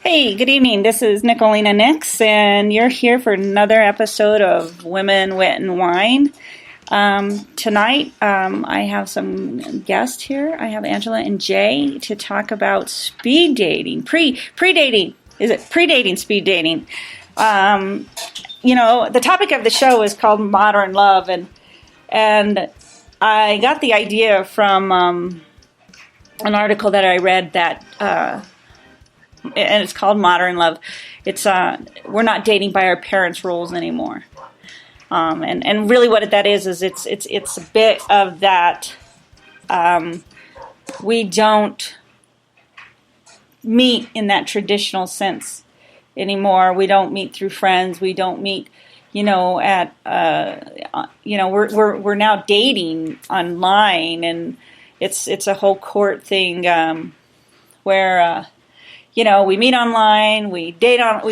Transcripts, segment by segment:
Hey, good evening. This is Nicolina Nix, and you're here for another episode of Women, Wit, and Wine. Tonight, I have some guests here. I have Angela and Jay to talk about speed dating, pre-dating. Is it pre-dating, speed dating? The topic of the show is called Modern Love, and I got the idea from an article that I read that. And it's called Modern Love. It's we're not dating by our parents' rules anymore, and really what that is it's a bit of that. We don't meet in that traditional sense anymore. We don't meet through friends. We don't meet, we're now dating online, and it's a whole court thing where. We meet online, we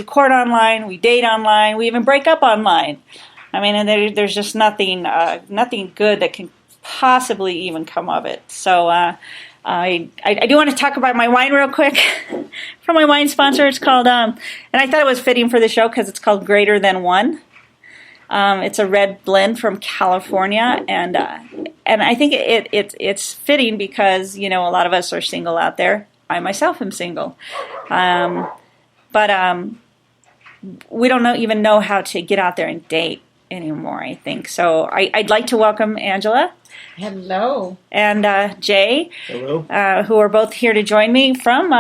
court online, we date online, we even break up online. I mean, and there's just nothing good that can possibly even come of it. So I do want to talk about my wine real quick from my wine sponsor. It's called, and I thought it was fitting for the show because it's called Greater Than One. It's a red blend from California, and I think it's fitting because a lot of us are single out there. I myself am single, but we don't even know how to get out there and date anymore, I think. So I'd like to welcome Angela. Hello. And Jay. Hello. Who are both here to join me from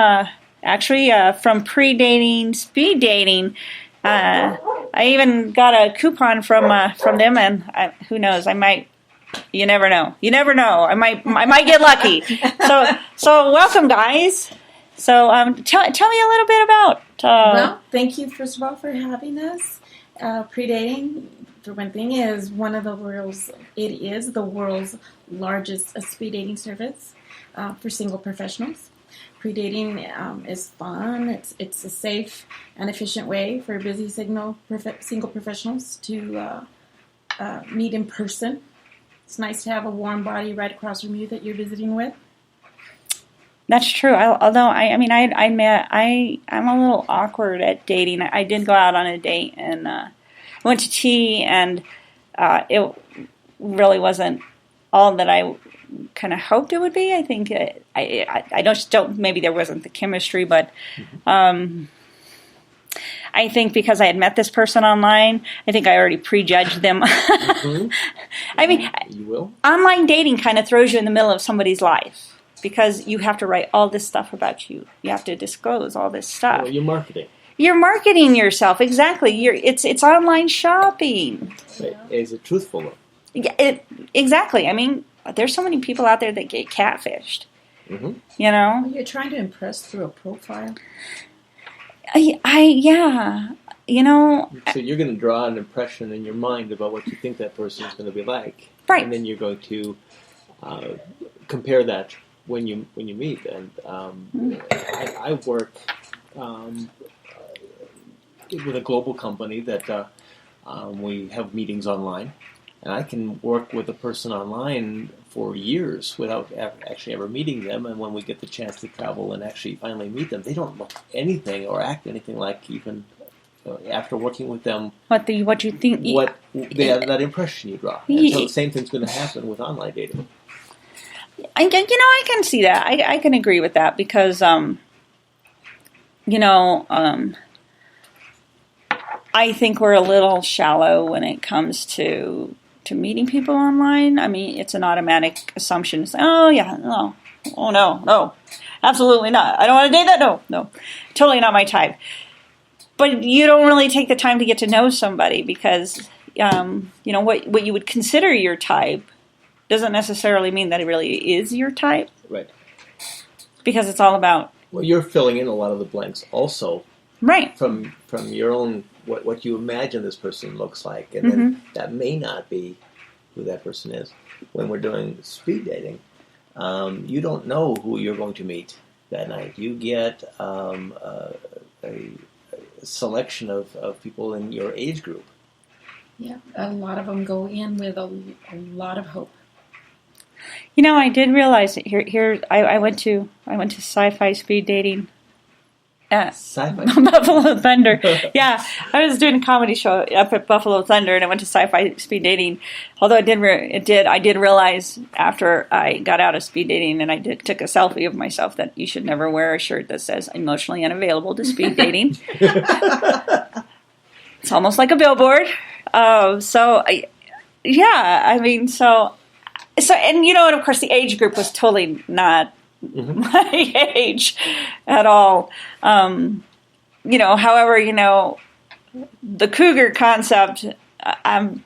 pre-dating, speed dating. I even got a coupon from them, and who knows, I might. You never know. I might get lucky. So welcome, guys. So tell me a little bit about. Well, thank you first of all for having us. Predating, for one thing, is one of the world's. It is the world's largest speed dating service for single professionals. Predating is fun. It's a safe and efficient way for busy single professionals to meet in person. It's nice to have a warm body right across from you that you're visiting with. That's true. Although I'm a little awkward at dating. I did go out on a date and went to tea, and it really wasn't all that I kind of hoped it would be. I think I don't. Maybe there wasn't the chemistry, but. I think because I had met this person online, I think I already prejudged them. Mm-hmm. I mean, you will? Online dating kind of throws you in the middle of somebody's life because you have to write all this stuff about you. You have to disclose all this stuff. Well, you're marketing. You're marketing yourself, exactly. It's online shopping. Right. Is it truthful though? Yeah, exactly. I mean, there's so many people out there that get catfished. Mm-hmm. You're trying to impress through a profile. So you're going to draw an impression in your mind about what you think that person is going to be like, right? And then you're going to compare that when you meet. And I work with a global company that we have meetings online, and I can work with a person online for years without actually ever meeting them. And when we get the chance to travel and actually finally meet them, they don't look anything or act anything like even after working with them. What you think? That impression you draw. And so the same thing's going to happen with online dating. I can see that. I can agree with that because I think we're a little shallow when it comes to meeting people online. I mean, it's an automatic assumption. It's like, oh no, absolutely not. I don't want to date that. No, totally not my type. But you don't really take the time to get to know somebody because, what you would consider your type doesn't necessarily mean that it really is your type. Right. Because it's all about. Well, you're filling in a lot of the blanks also. Right. From your own, what you imagine this person looks like. And then that may not be who that person is. When we're doing speed dating, you don't know who you're going to meet that night. You get a selection of people in your age group. Yeah, a lot of them go in with a lot of hope. You know, I did realize that here I went to sci-fi speed dating Sci-fi. Buffalo Thunder. Yeah, I was doing a comedy show up at Buffalo Thunder, and I went to Sci-Fi Speed Dating. Although I did realize after I got out of speed dating and I took a selfie of myself that you should never wear a shirt that says emotionally unavailable to speed dating. It's almost like a billboard. And and of course the age group was totally not my age at all. However, the cougar concept, I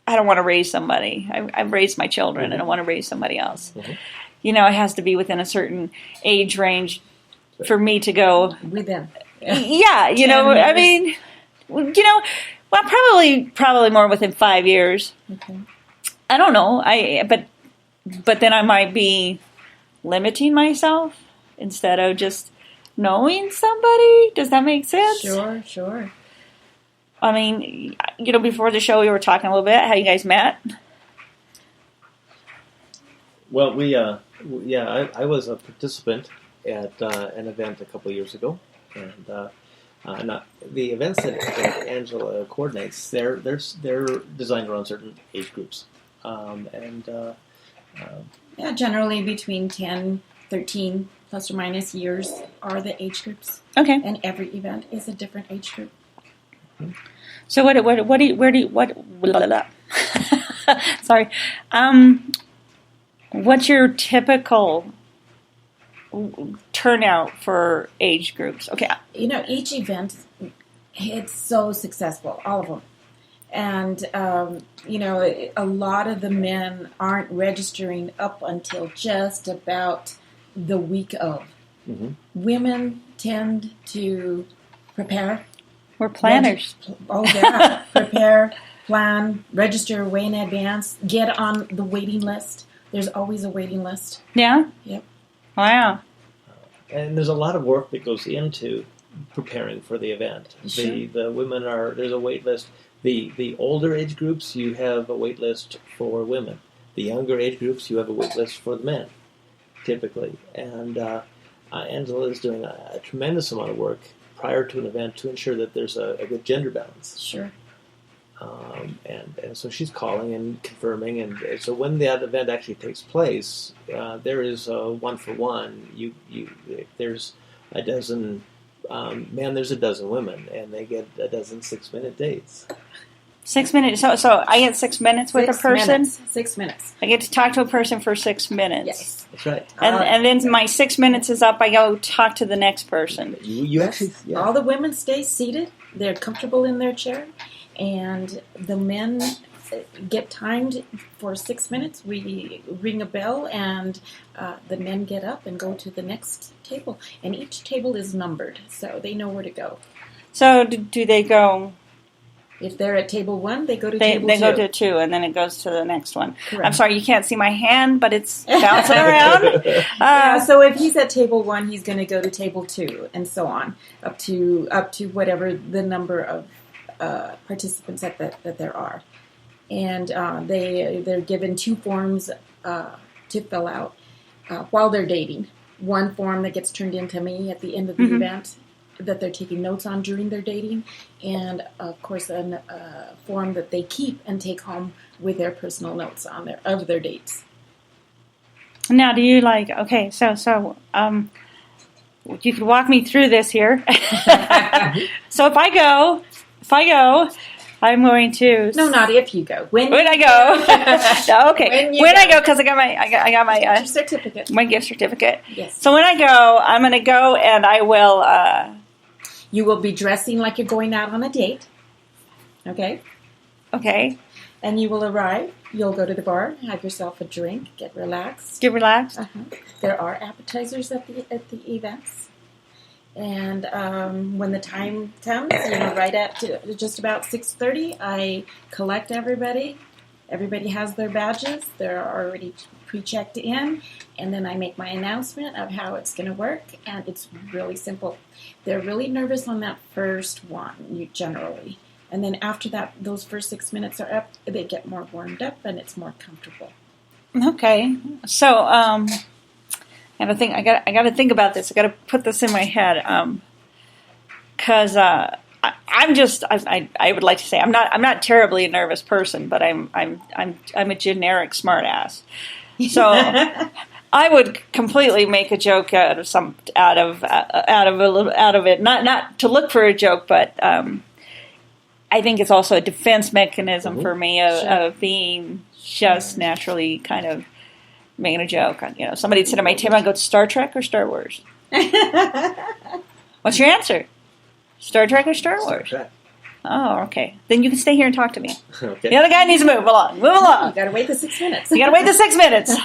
don't want to raise somebody. I've raised my children. I don't want to raise somebody else. It has to be within a certain age range for me to go. Within. Yeah, I mean, well, probably more within 5 years. Okay. I don't know. But then I might be limiting myself instead of just knowing somebody. Does that make sense? Sure. I mean, before the show we were talking a little bit how you guys met. Well, I was a participant at an event a couple of years ago, and the events that Angela coordinates, they're designed around certain age groups, generally between 10, 13 plus or minus years are the age groups. Okay. And every event is a different age group. So sorry. What's your typical turnout for age groups? Okay. Each event, it's so successful, all of them. And, a lot of the men aren't registering up until just about the week of. Mm-hmm. Women tend to prepare. We're planners. Prepare, plan, register way in advance, get on the waiting list. There's always a waiting list. Yeah? Yep. Wow. And there's a lot of work that goes into preparing for the event. Sure. The women there's a wait list. The older age groups, you have a wait list for women. The younger age groups, you have a wait list for the men, typically. And Angela is doing a tremendous amount of work prior to an event to ensure that there's a good gender balance. Sure. And so she's calling and confirming, and so when that event actually takes place, there is a 1-for-1. If there's a dozen men, there's a dozen women, and they get a dozen 6-minute dates. 6 minutes. So I get 6 minutes with a person. 6 minutes. I get to talk to a person for 6 minutes. Yes, that's right. And then my 6 minutes is up. I go talk to the next person. You actually, all the women stay seated. They're comfortable in their chair. And the men get timed for 6 minutes. We ring a bell, and the men get up and go to the next table. And each table is numbered, so they know where to go. So do they go? If they're at table 1, they go to table 2. They go to 2, and then it goes to the next one. Correct. I'm sorry, you can't see my hand, but it's bouncing around. So if he's at table 1, he's going to go to table 2, and so on, up to whatever the number of participants that there are. And they're given 2 forms to fill out while they're dating. One form that gets turned into me at the end of the event that they're taking notes on during their dating, and of course a form that they keep and take home with their personal notes on of their dates. Now, do you so you could walk me through this here. So if I go, I'm going to. No, not if you go. When I go. Okay. When I go, because I got my gift certificate. My gift certificate. Yes. So when I go, I'm going to go, and I will. You will be dressing like you're going out on a date. Okay. Okay. And you will arrive. You'll go to the bar, have yourself a drink, get relaxed. Get relaxed. There are appetizers at the events. And when the time comes, right at just about 6:30, I collect everybody. Everybody has their badges. They're already pre-checked in. And then I make my announcement of how it's going to work. And it's really simple. They're really nervous on that first one, generally. And then after that, those first 6 minutes are up, they get more warmed up and it's more comfortable. Okay. So, And I got to think about this. I got to put this in my head. Because I would like to say I'm not terribly a nervous person, but I'm a generic smartass. So I would completely make a joke out of it, not to look for a joke, but I think it's also a defense mechanism for me of being just naturally kind of making a joke. Somebody'd sit at my table and go, Star Trek or Star Wars? What's your answer? Star Trek or Star Wars? Star Trek. Oh, okay. Then you can stay here and talk to me. Okay. The other guy needs to move along. Move You along. got to wait the 6 minutes. You got to wait the 6 minutes.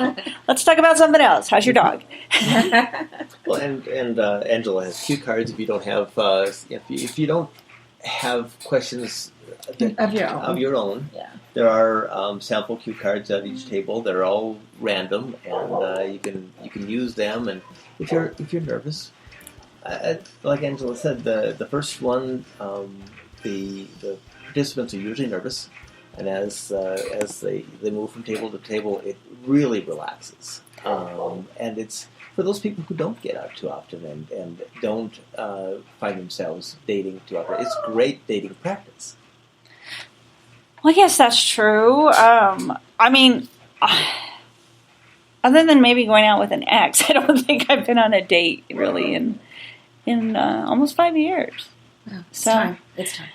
Let's talk about something else. How's your dog? Well, and Angela has cue cards. If you don't have, if you don't have questions Of your own. Yeah. there are sample cue cards at each table. They're all random, and you can use them. And if you're nervous, like Angela said, the first one, the participants are usually nervous, and as they move from table to table, it really relaxes. And it's for those people who don't get out too often and don't find themselves dating too often. It's great dating practice. Well, yes, that's true. I mean, other than maybe going out with an ex, I don't think I've been on a date really in almost 5 years. Well, it's So, time. It's time.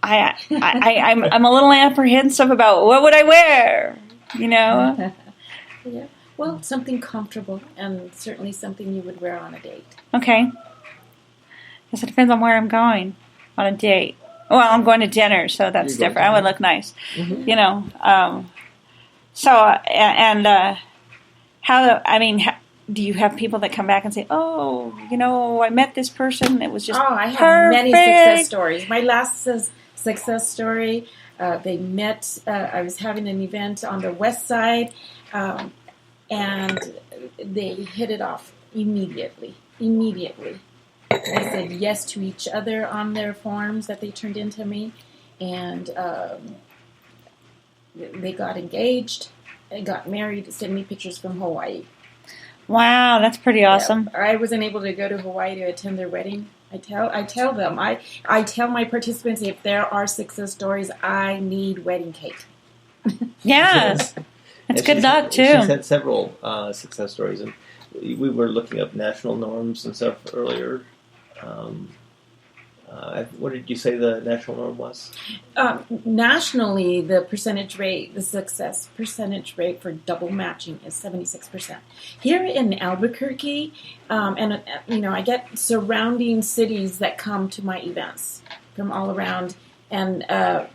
I'm a little apprehensive about what would I wear, Yeah. Well, something comfortable and certainly something you would wear on a date. Okay. Guess it depends on where I'm going on a date. Well, I'm going to dinner, so that's You're going different. to I would dinner. look nice, Mm-hmm. Do you have people that come back and say, "Oh, I met this person. It was just I have perfect." many success stories. My last success story, they met, I was having an event on the west side, and they hit it off immediately. They said yes to each other on their forms that they turned into me, and they got engaged, they got married, sent me pictures from Hawaii. Wow, that's pretty awesome. Yeah, I wasn't able to go to Hawaii to attend their wedding. I tell them, I tell my participants, if there are success stories, I need wedding cake. Yeah, Yes. that's And good she's- luck too. She's had several success stories, and we were looking up national norms and stuff earlier. What did you say the national norm was? Nationally, the success percentage rate for double matching is 76%. Here in Albuquerque, I get surrounding cities that come to my events from all around, and the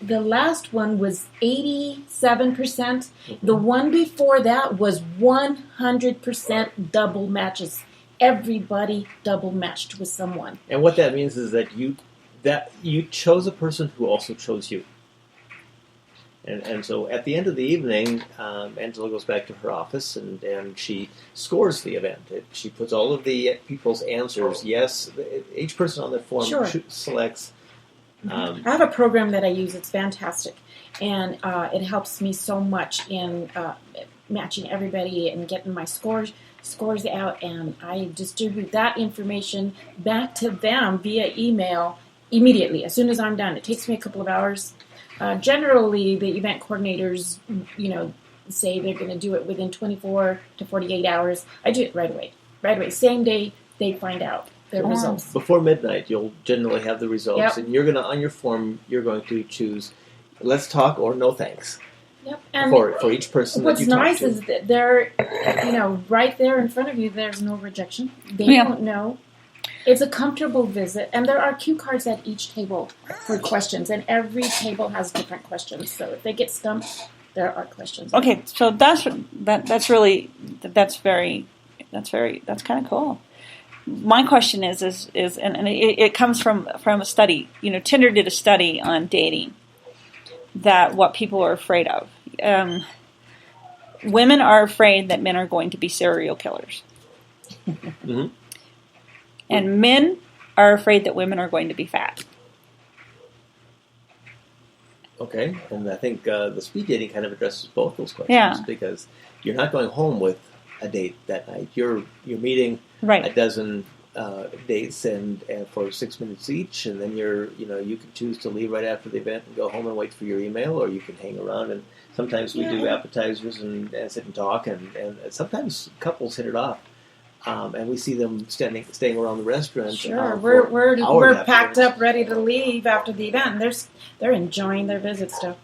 last one was 87%. The one before that was 100% double matches. Everybody double matched with someone. And what that means is that you chose a person who also chose you. And so at the end of the evening, Angela goes back to her office and she scores the event. She puts all of the people's answers. Yes, each person on their form Sure. selects. I have a program that I use. It's fantastic, and it helps me so much in matching everybody and getting my scores out. And I distribute that information back to them via email immediately as soon as I'm done. It takes me a couple of hours. Generally, the event coordinators, say they're going to do it within 24 to 48 hours. I do it right away. Same day they find out their results. Before midnight, you'll generally have the results, Yep. and you're on your form, you're going to choose, let's talk or no thanks. Yep. And For each person that what's you talk nice to. is that they're, right there in front of you, there's no rejection. They Yeah. don't know. It's a comfortable visit, and there are cue cards at each table for questions, and every table has different questions. So if they get stumped, there are questions. Okay, so that's kind of cool. My question is and it comes from a study. Tinder did a study on dating, that what people are afraid of. Women are afraid that men are going to be serial killers, Mm-hmm. and men are afraid that women are going to be fat. Okay, and I think the speed dating kind of addresses both those questions. Yeah. Because you're not going home with a date that night. You're meeting a Right. dozen dates and for 6 minutes each, and then you can choose to leave right after the event and go home and wait for your email, or you can hang around. And sometimes we do appetizers and sit and talk, and sometimes couples hit it off. And we see them staying around the restaurant. Sure, for we're hours packed afterwards. up, ready to leave after the event. And they're enjoying their visit still.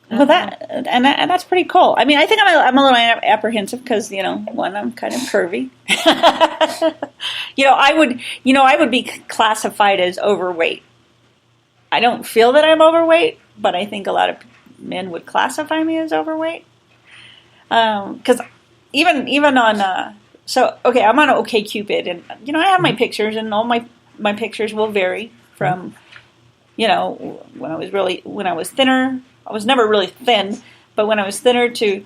Well, that's pretty cool. I mean, I think I'm a little apprehensive because one, I'm kind of curvy. I would be classified as overweight. I don't feel that I'm overweight, but I think a lot of men would classify me as overweight. Because even on I'm on OkCupid, and I have my pictures, and all my pictures will vary from when I was thinner. I was never really thin, but when I was thinner to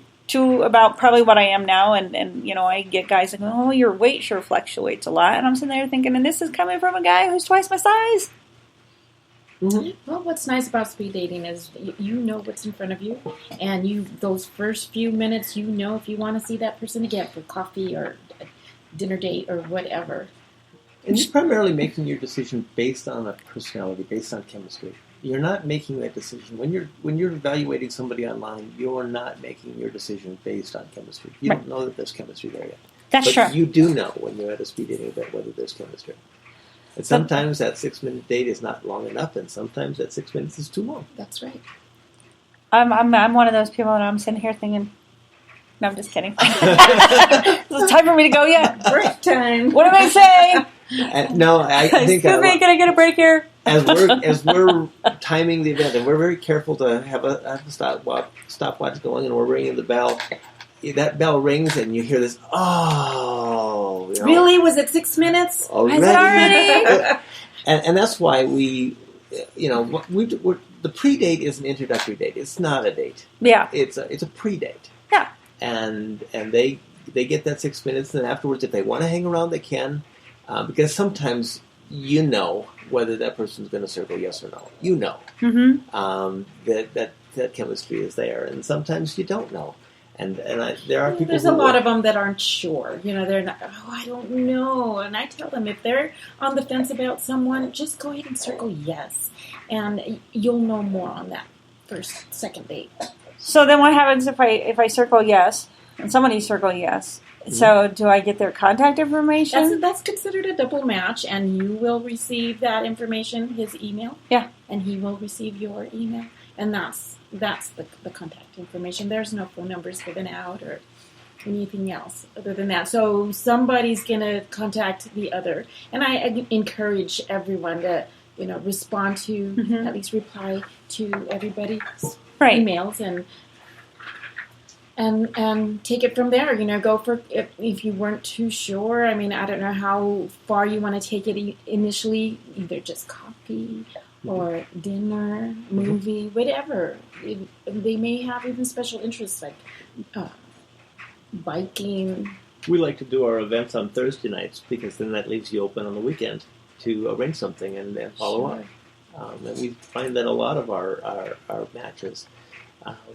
about probably what I am now, and I get guys like, oh, your weight sure fluctuates a lot, and I'm sitting there thinking, and this is coming from a guy who's twice my size. Mm-hmm. Well, what's nice about speed dating is you know what's in front of you, and those first few minutes, if you want to see that person again for coffee or a dinner date or whatever. And you're primarily making your decision based on a personality, based on chemistry. You're not making that decision when you're evaluating somebody online. You're not making your decision based on chemistry. You don't know that there's chemistry there yet. That's true. But you do know when you're at a speed dating event whether there's chemistry. And sometimes that 6-minute date is not long enough, and sometimes that 6 minutes is too long. That's right. I'm one of those people that I'm sitting here thinking, no, I'm just kidding. It's time for me to go yet. Break time. What am I saying? No, I think Excuse me, can I get a break here? as we're timing the event, and we're very careful to have a stopwatch going, and we're ringing the bell. That bell rings, and you hear this. Oh, Really? Was it 6 minutes? Already? Is it already? and that's why the pre-date is an introductory date. It's not a date. Yeah. It's a pre-date. Yeah. And they get that 6 minutes, and then afterwards, if they want to hang around, they can. Because sometimes whether that person's going to circle yes or no. Mm-hmm. That chemistry is there, and sometimes you don't know. And there are people. There's a lot of them that aren't sure. They're not. Oh, I don't know. And I tell them if they're on the fence about someone, just go ahead and circle yes, and you'll know more on that second date. So then, what happens if I circle yes and somebody circle yes? Mm-hmm. So do I get their contact information? That's considered a double match, and you will receive that information, his email. Yeah. And he will receive your email, and that's the contact information. There's no phone numbers given out or anything else other than that. So somebody's going to contact the other. And I encourage everyone to, respond to, mm-hmm. at least reply to everybody's right. emails and take it from there. Go for, if you weren't too sure, I don't know how far you want to take it initially, either just coffee or dinner, movie, whatever. They may have even special interests like biking. We like to do our events on Thursday nights because then that leaves you open on the weekend to arrange something and follow up. And we find that a lot of our matches.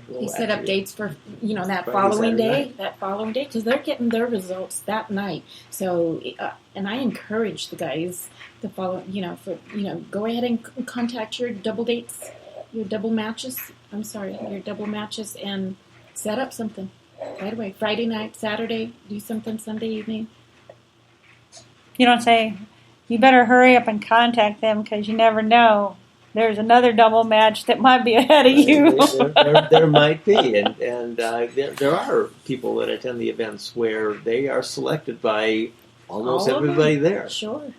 They set up dates for that Friday, following Saturday day, because they're getting their results that night. So, and I encourage the guys to follow. Go ahead and contact your double dates, your double matches. Your double matches, and set up something right away. Friday night, Saturday, do something Sunday evening. You don't say, you better hurry up and contact them because you never know. There's another double match that might be ahead of you. there might be, and there are people that attend the events where they are selected by almost everybody there. Sure.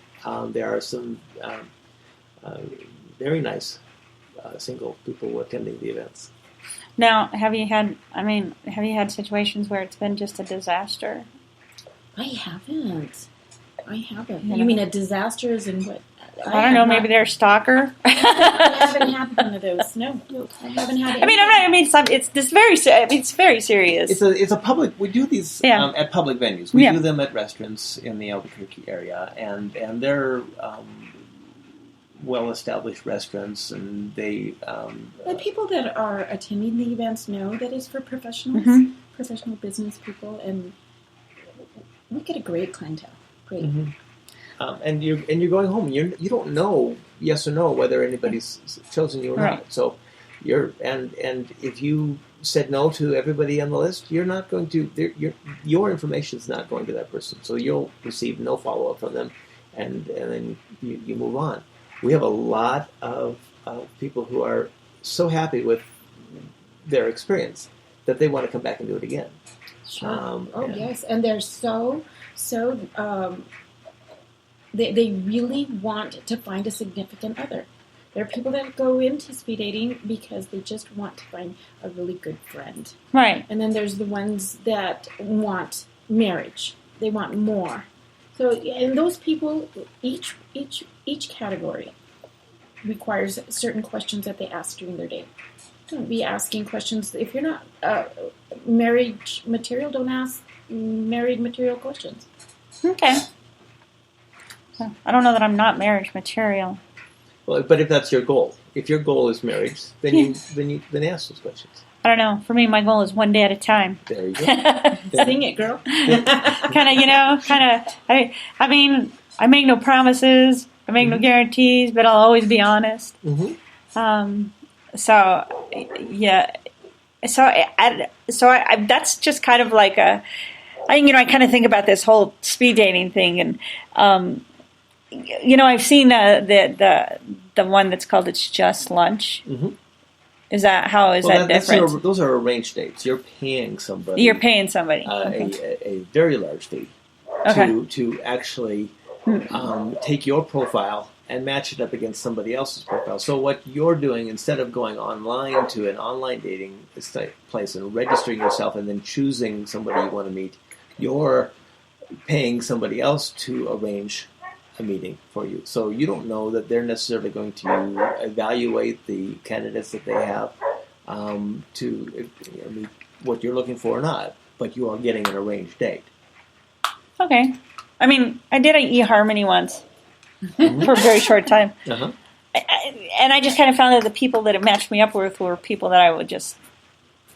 There are some very nice single people attending the events. Now, have you had situations where it's been just a disaster? I haven't. You mean a disaster as in what? I don't know. Maybe they're a stalker. I haven't had one of those. No, I haven't had. It's very serious. It's a public. We do these at public venues. We do them at restaurants in the Albuquerque area, and they're well-established restaurants, and they. The people that are attending the events know that it's for professionals. Mm-hmm. professional business people, and we get a great clientele. Great. Mm-hmm. And you're going home. You don't know yes or no whether anybody's chosen you or Right. not. So and if you said no to everybody on the list, you're not going to. Your information is not going to that person. So you'll receive no follow up from them, and then you move on. We have a lot of people who are so happy with their experience that they want to come back and do it again. Sure. And- Yes, and they're so. They really want to find a significant other. There are people that go into speed dating because they just want to find a really good friend. Right. And then there's the ones that want marriage. They want more. So, and those people, each category requires certain questions that they ask during their date. Don't be asking questions. If you're not marriage material, don't ask married material questions. Okay. I don't know that I'm not marriage material. Well, but if that's your goal, if your goal is marriage, then you ask those questions. I don't know. For me, my goal is one day at a time. There you go. Sing it, girl. I mean, I make no promises. I make no guarantees, but I'll always be honest. Mm-hmm. So, yeah. So I that's just kind of like I kind of think about this whole speed dating thing, and I've seen the one that's called It's Just Lunch. Mm-hmm. Is that different? Those are arranged dates. You're paying somebody. You're paying somebody. A very large fee to actually take your profile and match it up against somebody else's profile. So what you're doing, instead of going online to an online dating place and registering yourself and then choosing somebody you want to meet, you're paying somebody else to arrange a meeting for you. So you don't know that they're necessarily going to evaluate the candidates that they have to meet what you're looking for or not, but you are getting an arranged date. Okay. I mean, I did an eHarmony once for a very short time. Uh-huh. And I just kind of found that the people that it matched me up with were people that I would just...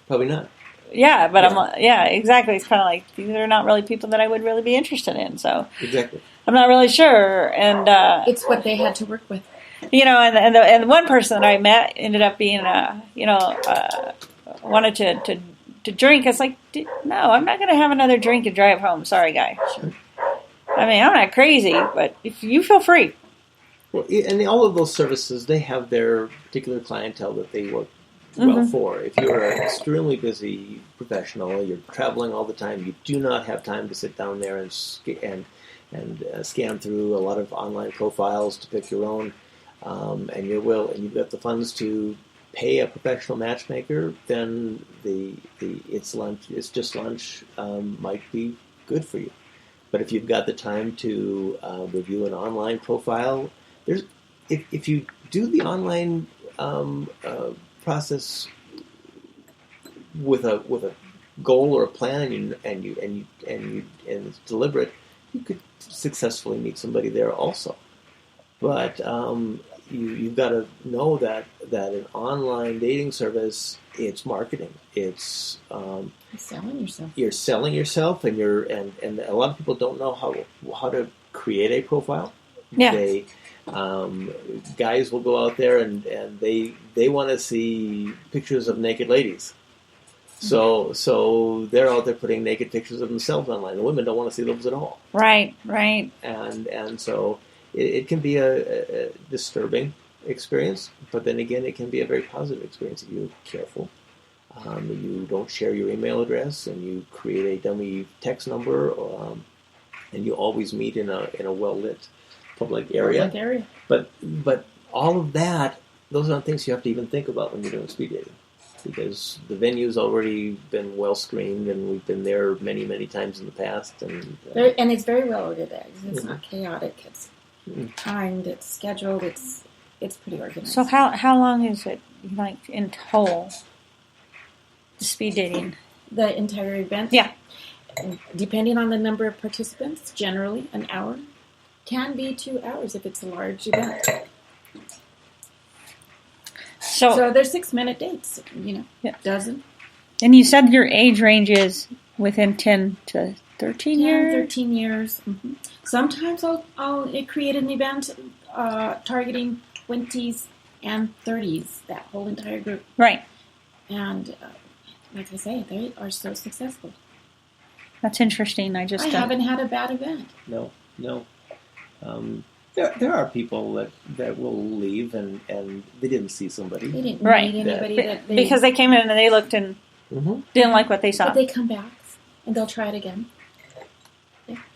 Probably not. Yeah, but exactly. It's kind of like, these are not really people that I would really be interested in, so... Exactly. I'm not really sure, and... It's what they had to work with. And the one person that I met ended up being, wanted to drink. It's like, no, I'm not going to have another drink and drive home. Sorry, guy. Sure. I mean, I'm not crazy, but if you feel free. Well, and all of those services, they have their particular clientele that they work well for. If you're an extremely busy professional, you're traveling all the time, you do not have time to sit down there and scan through a lot of online profiles to pick your own, and you've got the funds to pay a professional matchmaker, then the It's Just Lunch might be good for you. But if you've got the time to review an online profile, if you do the online process with a goal or a plan and it's deliberate, you could successfully meet somebody there also. But you've got to know that an online dating service, it's marketing. It's Selling yourself. You're selling yourself, and a lot of people don't know how to create a profile. Yeah. They guys will go out there and they want to see pictures of naked ladies. So they're out there putting naked pictures of themselves online. The women don't want to see those at all. Right. And so it can be a disturbing experience, but then again, it can be a very positive experience if you're careful. You don't share your email address, and you create a dummy text number, and you always meet in a well-lit public area. But all of that, those aren't things you have to even think about when you're doing speed dating, because the venue's already been well screened, and we've been there many, many times in the past. And it's very well organized. It's not chaotic. It's timed. It's scheduled. It's pretty organized. So how long is it, like, in total? Speed dating. The entire event? Yeah. Depending on the number of participants, generally an hour. Can be 2 hours if it's a large event. So they're 6-minute dates, Yeah. dozen. And you said your age range is within 10 to 13 years? 13 years. Sometimes I'll create an event targeting 20s and 30s, that whole entire group. Right. And like I say, they are so successful. That's interesting. I haven't had a bad event. No. There are people that will leave and they didn't see somebody. They didn't Right. meet anybody because they came in and they looked and didn't like what they saw. But they come back and they'll try it again.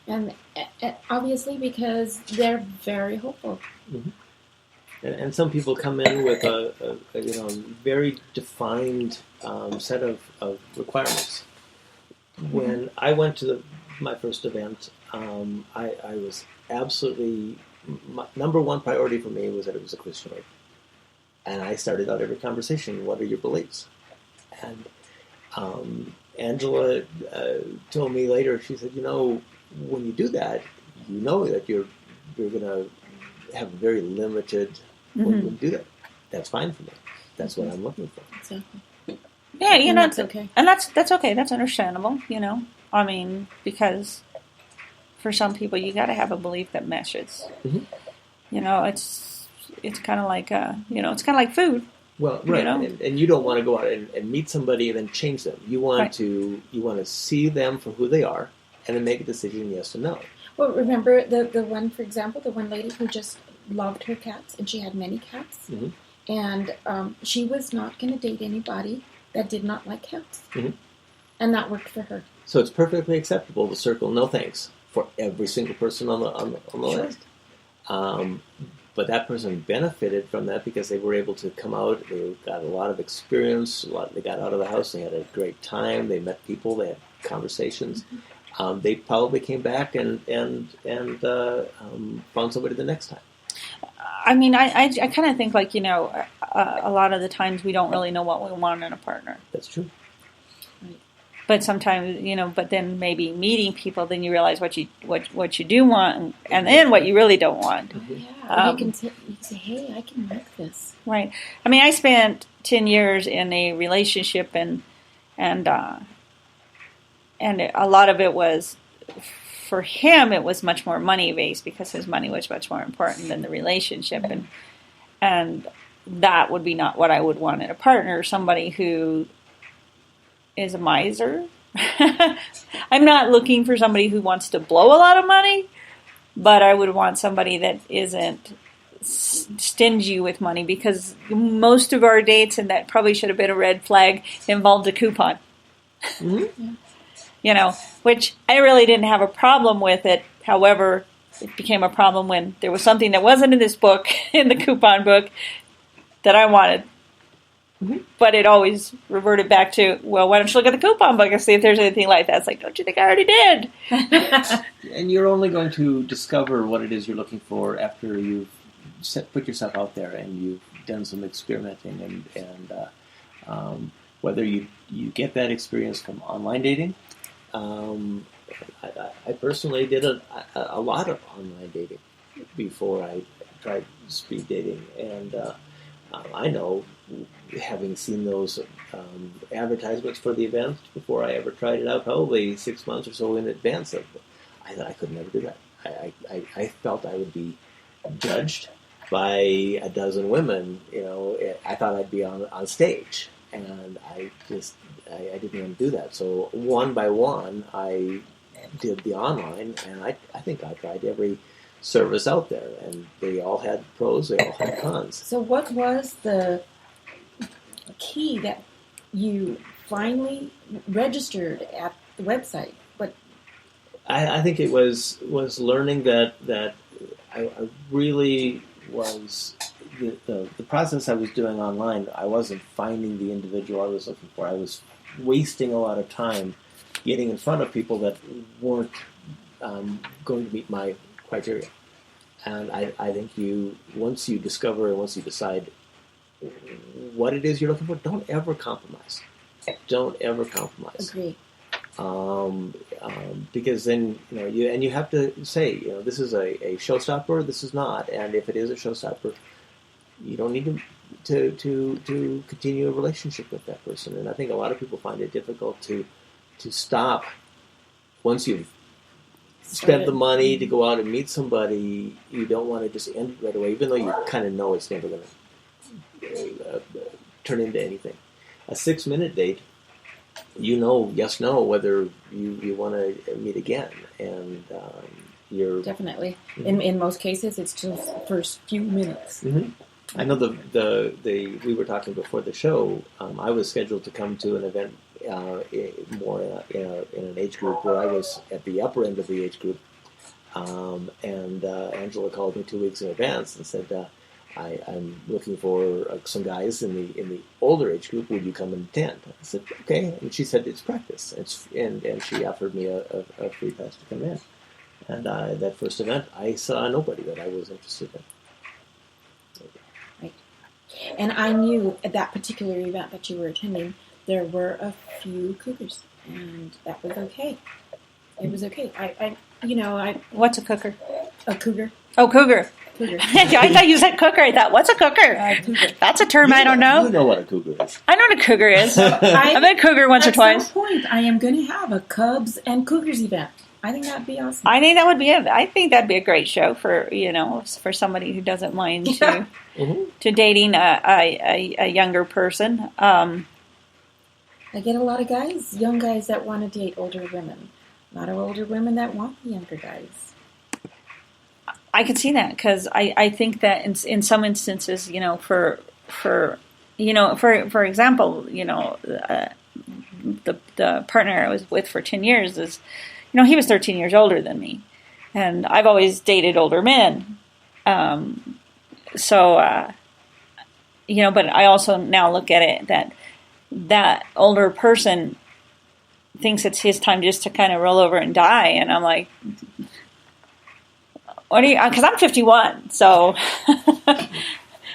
And obviously because they're very hopeful. And some people come in with a very defined set of requirements. When I went to my first event, I was absolutely, my number one priority for me was that it was a Christian event. And I started out every conversation, what are your beliefs? And Angela told me later, she said, when you do that, you know that you're going to have very limited, when you do that. That's fine for me. That's what I'm looking for. Exactly. Yeah, and that's okay. And that's okay. That's understandable, I mean, because for some people, you got to have a belief that meshes. It's kind of like, it's kind of like food. Well, right, and you don't want to go out and meet somebody and then change them. You want to see them for who they are, and then make a decision, yes or no. Well, remember the one, for example, the one lady who just loved her cats, and she had many cats, and she was not going to date anybody that did not like cats, and that worked for her. So it's perfectly acceptable to circle no thanks for every single person on the list. But that person benefited from that because they were able to come out. They got a lot of experience. They got out of the house. They had a great time. They met people. They had conversations. They probably came back and found somebody the next time. I mean, I kind of think like, a lot of the times we don't really know what we want in a partner. That's true. But sometimes, but then maybe meeting people, then you realize what you do want, and then what you really don't want. Yeah, you can say, hey, I can like this. Right. I mean, I spent 10 years in a relationship, and a lot of it was, for him, it was much more money-based because his money was much more important than the relationship, and that would be not what I would want in a partner, somebody who is a miser. I'm not looking for somebody who wants to blow a lot of money, but I would want somebody that isn't stingy with money, because most of our dates, and that probably should have been a red flag, involved a coupon. Which I really didn't have a problem with it. However, it became a problem when there was something that wasn't in this book, in the coupon book, that I wanted. But it always reverted back to, well, why don't you look at the coupon book and see if there's anything like that? It's like, don't you think I already did? And you're only going to discover what it is you're looking for after you've put yourself out there and you've done some experimenting. And whether you get that experience from online dating, I personally did a lot of online dating before I tried speed dating. And I know, having seen those advertisements for the event before I ever tried it out, probably 6 months or so in advance of it, I thought I could never do that. I felt I would be judged by a dozen women. I thought I'd be on stage, and I didn't want to do that. So one by one, I did the online, and I think I tried every service out there, and they all had pros, they all had cons. So what was the key that you finally registered at the website? But I think it was learning that I really was the process I was doing online. I wasn't finding the individual I was looking for. I was wasting a lot of time getting in front of people that weren't going to meet my criteria. And I think once you discover and once you decide what it is you're looking for, don't ever compromise. Don't ever compromise. Agree. Because then you have to say, this is a showstopper. This is not. And if it is a showstopper, you don't need to to continue a relationship with that person. And I think a lot of people find it difficult to stop once you've spent the money to go out and meet somebody. You don't want to just end it right away, even though you kind of know it's never going to turn into anything. A 6-minute date, yes, no, whether you want to meet again, and you're Definitely. Mm-hmm. In most cases, it's just the first few minutes. Mm-hmm. I know we were talking before the show. I was scheduled to come to an event more in an age group where I was at the upper end of the age group, and Angela called me 2 weeks in advance and said, I'm looking for some guys in the older age group. Would you come and attend? I said, okay. And she said, it's practice. And she offered me a free pass to come in. And that first event, I saw nobody that I was interested in. Right. And I knew at that particular event that you were attending, there were a few cougars, and that was okay. It was okay. I What's a cooker? a cougar. Oh, cougar. Cougar. I thought you said cooker. I thought, what's a cooker? Cougar. That's a term I don't know. You know what a cougar is. I know what a cougar is. I've been a cougar once or At twice. some point, I am going to have a Cubs and Cougars event. I think that'd be awesome. I think that would be it. I think that'd be a great show for for somebody who doesn't mind Yeah. to dating a younger person. I get a lot of guys, young guys that want to date older women. A lot of older women that want the younger guys. I can see that because I think that in some instances, for example, the partner I was with for 10 years is, he was 13 years older than me, and I've always dated older men. But I also now look at it that older person thinks it's his time just to kind of roll over and die, and I'm like, what do you? Because I'm 51, so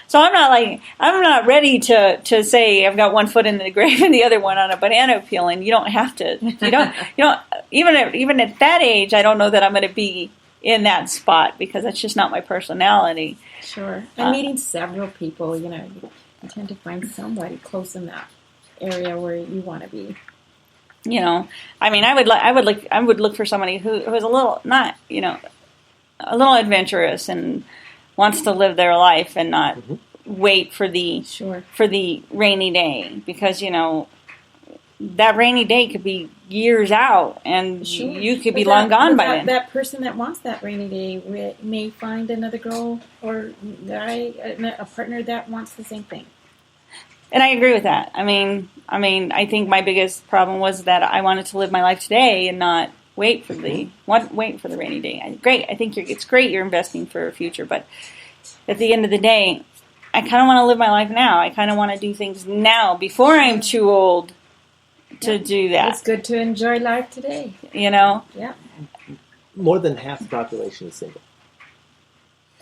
so I'm not ready to say I've got one foot in the grave and the other one on a banana peel, and you don't have to. You don't even at that age, I don't know that I'm going to be in that spot because that's just not my personality. Sure. And meeting several people, you tend to find somebody close in that area where you want to be. I would look for somebody who is a little not, a little adventurous and wants to live their life and not wait for the rainy day, because that rainy day could be years out and you could be long gone by then. That person that wants that rainy day may find another girl or guy, a partner that wants the same thing. And I agree with that. I think my biggest problem was that I wanted to live my life today and not wait for the rainy day. Great. I think it's great you're investing for a future, but at the end of the day, I kind of want to live my life now. I kind of want to do things now before I'm too old to do that. It's good to enjoy life today. Yeah. More than half the population is single,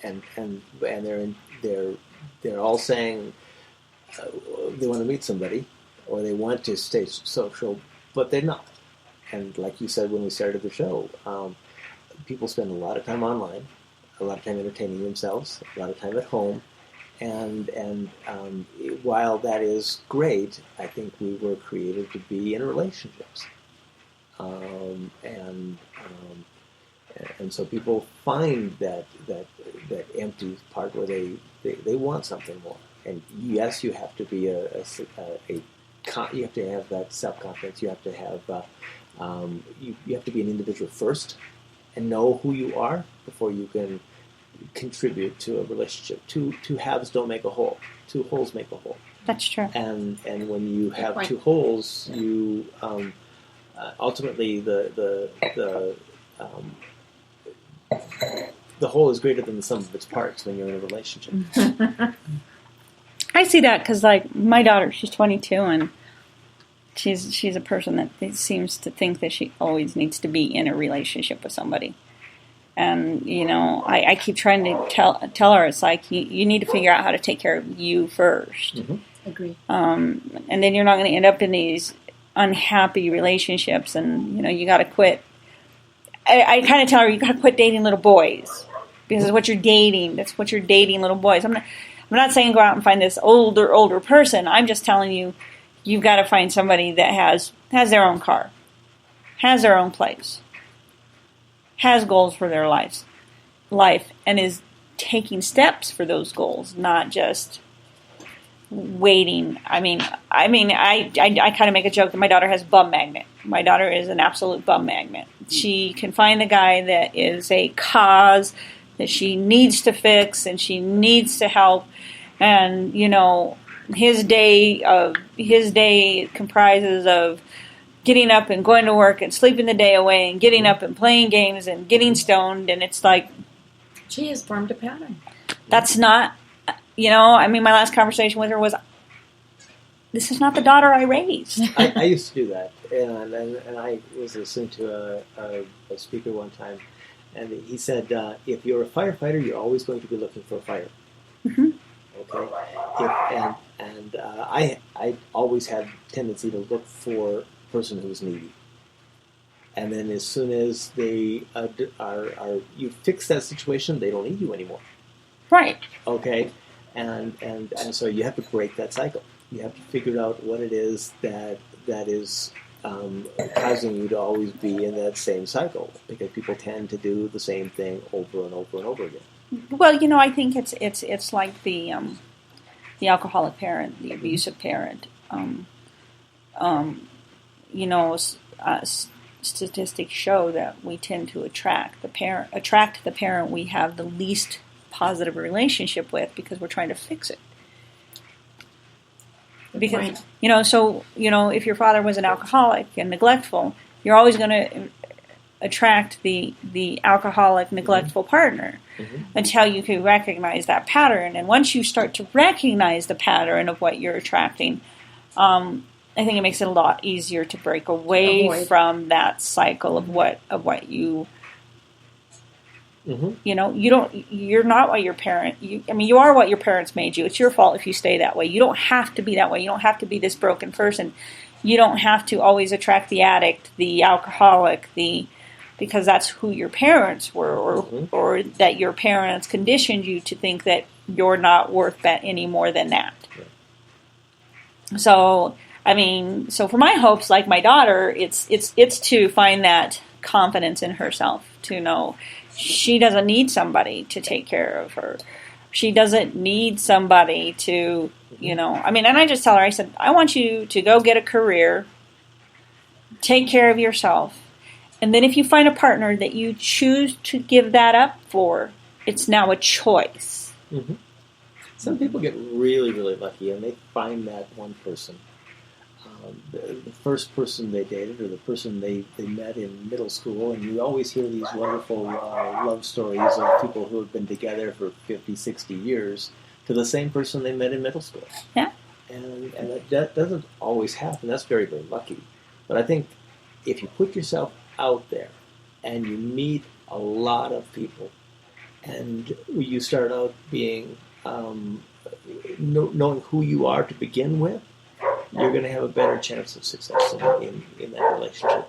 and they're all saying they want to meet somebody or they want to stay social, but they're not. And like you said when we started the show, people spend a lot of time online, a lot of time entertaining themselves, a lot of time at home, and while that is great, I think we were created to be in relationships, and so people find that empty part where they want something more. And yes, you have to be you have to have that self-confidence. You have to have you have to be an individual first and know who you are before you can contribute to a relationship. Two halves don't make a whole. Two wholes make a whole. That's true. And when you have two wholes, you ultimately the whole is greater than the sum of its parts when you're in a relationship. I see that because, my daughter, she's 22, and she's a person that seems to think that she always needs to be in a relationship with somebody. And, I keep trying to tell her, it's like, you need to figure out how to take care of you first. Mm-hmm. Agree. And then you're not going to end up in these unhappy relationships, and, you got to quit. I kind of tell her, you got to quit dating little boys, because it's what you're dating. That's what you're dating, little boys. I'm not saying go out and find this older person. I'm just telling you, you've got to find somebody that has their own car, has their own place, has goals for their life, and is taking steps for those goals, not just waiting. I kind of make a joke that my daughter has bum magnet. My daughter is an absolute bum magnet. She can find the guy that is a cause that she needs to fix and she needs to help. And, his day comprises of getting up and going to work and sleeping the day away and getting up and playing games and getting stoned. And it's like, she has formed a pattern. That's not, my last conversation with her was, this is not the daughter I raised. I used to do that. And I was listening to a speaker one time, and he said, if you're a firefighter, you're always going to be looking for a fire. Mm-hmm. Okay? I always had tendency to look for a person who was needy. And then as soon as they you fix that situation, they don't need you anymore. Right. Okay? And so you have to break that cycle. You have to figure out what it is that is causing you to always be in that same cycle, because people tend to do the same thing over and over and over again. Well, I think it's like the alcoholic parent, the abusive parent. Statistics show that we tend to attract the parent we have the least positive relationship with, because we're trying to fix it. Because if your father was an alcoholic and neglectful, you're always going to attract the alcoholic, neglectful partner until you can recognize that pattern. And once you start to recognize the pattern of what you're attracting, I think it makes it a lot easier to break away from that cycle of what you. You're not what your parent. You are what your parents made you. It's your fault if you stay that way. You don't have to be that way. You don't have to be this broken person. You don't have to always attract the addict, the alcoholic, because that's who your parents were, or that your parents conditioned you to think that you're not worth that any more than that. Yeah. So for my hopes, like my daughter, it's to find that confidence in herself, to know she doesn't need somebody to take care of her. She doesn't need somebody to, and I just tell her, I said, I want you to go get a career, take care of yourself, and then if you find a partner that you choose to give that up for, it's now a choice. Mm-hmm. Some people get really, really lucky, and they find that one person. The first person they dated, or the person they met in middle school, and you always hear these wonderful love stories of people who have been together for 50, 60 years to the same person they met in middle school. Yeah. And that doesn't always happen. That's very, very lucky. But I think if you put yourself out there and you meet a lot of people, and you start out being knowing who you are to begin with, you're going to have a better chance of success in that relationship.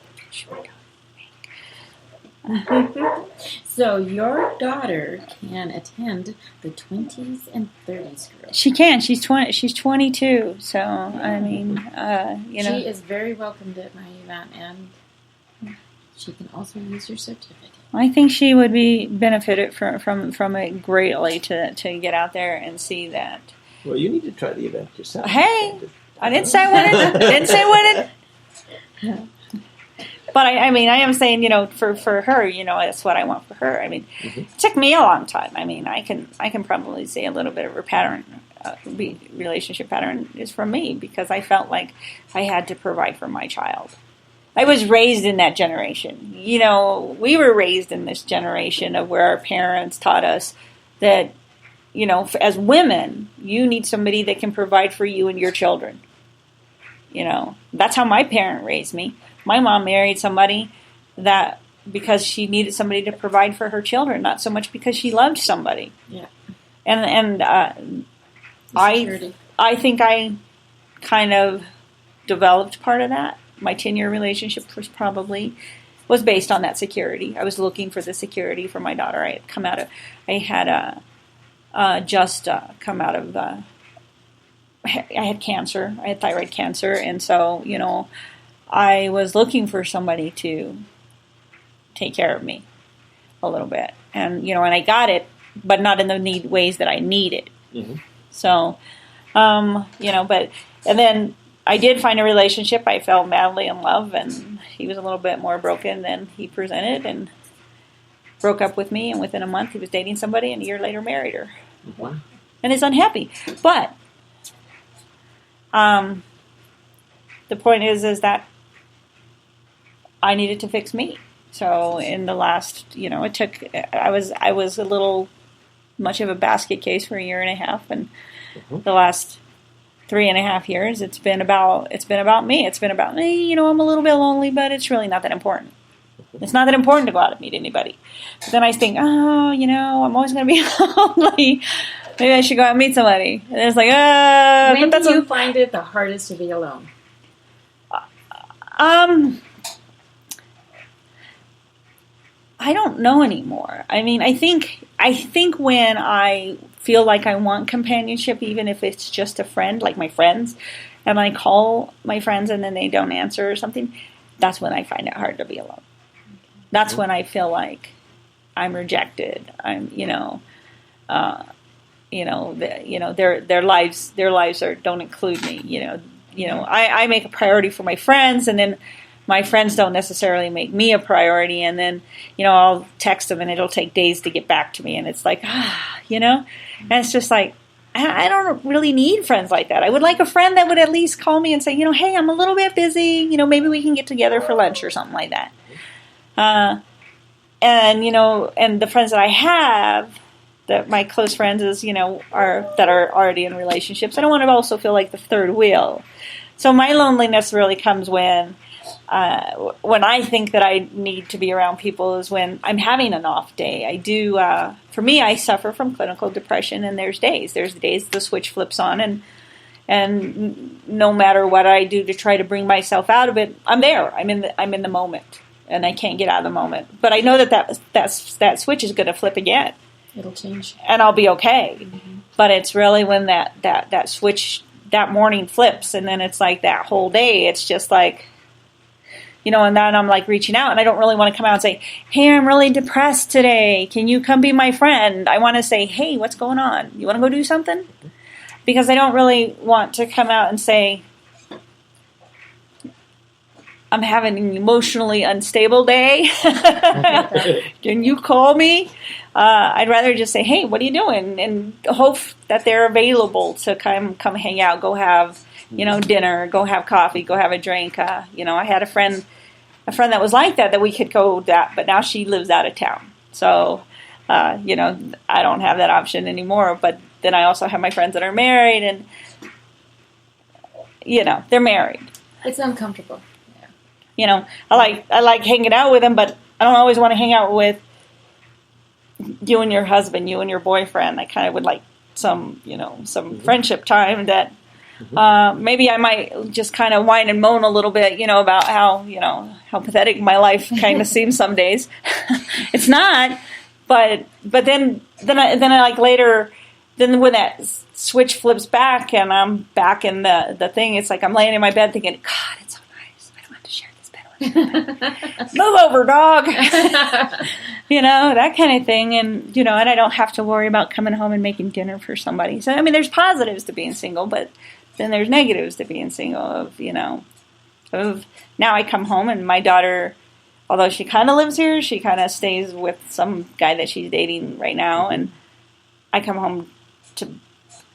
So your daughter can attend the 20s and 30s group. She can. She's 22. So she is very welcomed at my event, and she can also use your certificate. I think she would be benefited from it greatly to get out there and see that. Well, you need to try the event yourself. Hey. I didn't say when it. But I am saying, for her, that's what I want for her. It took me a long time. I can probably say a little bit of her pattern, relationship pattern is from me, because I felt like I had to provide for my child. I was raised in that generation. We were raised in this generation of where our parents taught us that, as women, you need somebody that can provide for you and your children. That's how my parent raised me. My mom married somebody that because she needed somebody to provide for her children, not so much because she loved somebody. Yeah. And I think I kind of developed part of that. My 10-year relationship was based on that security. I was looking for the security for my daughter. I had just come out of I had cancer. I had thyroid cancer, and so I was looking for somebody to take care of me a little bit, and and I got it, but not in the ways that I needed. Mm-hmm. So, but and then I did find a relationship. I fell madly in love, and he was a little bit more broken than he presented, and broke up with me. And within a month, he was dating somebody, and a year later, married her, Mm-hmm. and is unhappy. But the point is that I needed to fix me. So in the last, it took. I was a little much of a basket case for a year and a half, and the last 3.5 years, it's been about me. It's been about me. I'm a little bit lonely, but it's really not that important. It's not that important to go out and meet anybody. But then I think, I'm always going to be lonely. Maybe I should go out and meet somebody. And it's like, When do you find it the hardest to be alone? I don't know anymore. I mean, I think when I feel like I want companionship, even if it's just a friend, like my friends, and I call my friends and then they don't answer or something, that's when I find it hard to be alone. That's when I feel like I'm rejected. I'm, their lives don't include me. I make a priority for my friends, and then my friends don't necessarily make me a priority, and then, I'll text them and it'll take days to get back to me, and it's like, and it's just like, I don't really need friends like that. I would like a friend that would at least call me and say, hey, I'm a little bit busy, maybe we can get together for lunch or something like that. And the friends that I have, that my close friends are already in relationships, I don't want to also feel like the third wheel. So my loneliness really comes when I think that I need to be around people is when I'm having an off day. I do. For me, I suffer from clinical depression, and there's days the switch flips on, and no matter what I do to try to bring myself out of it, I'm there. I'm in the moment, and I can't get out of the moment. But I know that switch is going to flip again. It'll change, and I'll be okay. Mm-hmm. But it's really when that switch that morning flips, and then it's like that whole day. It's just like. And then I'm like reaching out, and I don't really want to come out and say, hey, I'm really depressed today. Can you come be my friend? I want to say, hey, what's going on? You want to go do something? Because I don't really want to come out and say, I'm having an emotionally unstable day. Can you call me? I'd rather just say, hey, what are you doing? And hope that they're available to come hang out, go have, dinner, go have coffee, go have a drink. I had a friend that was like that we could go that, but now she lives out of town. So, I don't have that option anymore. But then I also have my friends that are married, and, they're married. It's uncomfortable. I like hanging out with them, but I don't always want to hang out with you and your husband, you and your boyfriend. I kind of would like some friendship time that maybe I might just kind of whine and moan a little bit, about how pathetic my life kind of seems some days. It's not, but then I like later. Then when that switch flips back and I'm back in the thing, it's like I'm laying in my bed thinking, God, it's so nice. I don't have to share this bed with you. Move over, dog. That kind of thing. And, and I don't have to worry about coming home and making dinner for somebody. So, there's positives to being single, but then there's negatives to being single of now I come home and my daughter, although she kind of lives here, she kind of stays with some guy that she's dating right now. And I come home to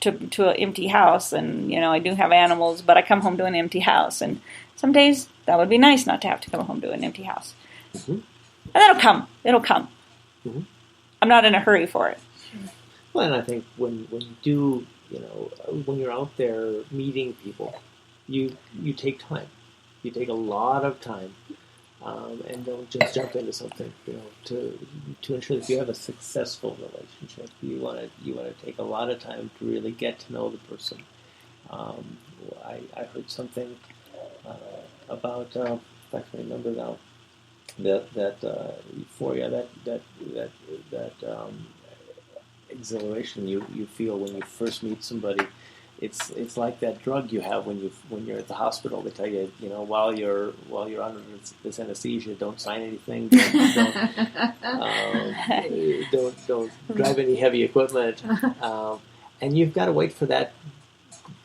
an empty house, and I do have animals, but I come home to an empty house, and some days that would be nice not to have to come home to an empty house. Mm-hmm. And that'll come. It'll come. Mm-hmm. I'm not in a hurry for it. Well, and I think when you do, when you're out there meeting people, you take time. You take a lot of time, and don't just jump into something. To ensure that you have a successful relationship, you want to take a lot of time to really get to know the person. I heard something about if I can remember now that euphoria that exhilaration you feel when you first meet somebody. It's like that drug you have when you're at the hospital. They tell you, while you're under this anesthesia, don't sign anything, don't drive any heavy equipment, and you've got to wait for that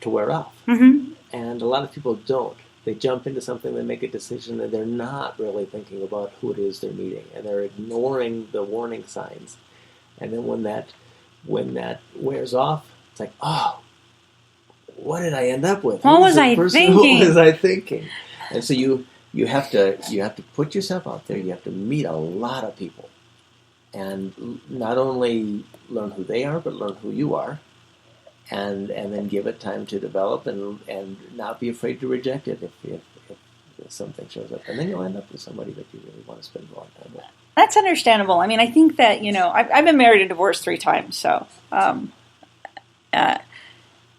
to wear off. Mm-hmm. And a lot of people don't. They jump into something, they make a decision that they're not really thinking about who it is they're meeting, and they're ignoring the warning signs. And then when that wears off, it's like, oh, what did I end up with? What was I thinking? What was I thinking? And so you have to put yourself out there. You have to meet a lot of people, and not only learn who they are, but learn who you are. And then give it time to develop, and not be afraid to reject it if something shows up. And then you'll end up with somebody that you really want to spend a long time with. That's understandable. I mean, I think that, I've been married and divorced 3 times. So,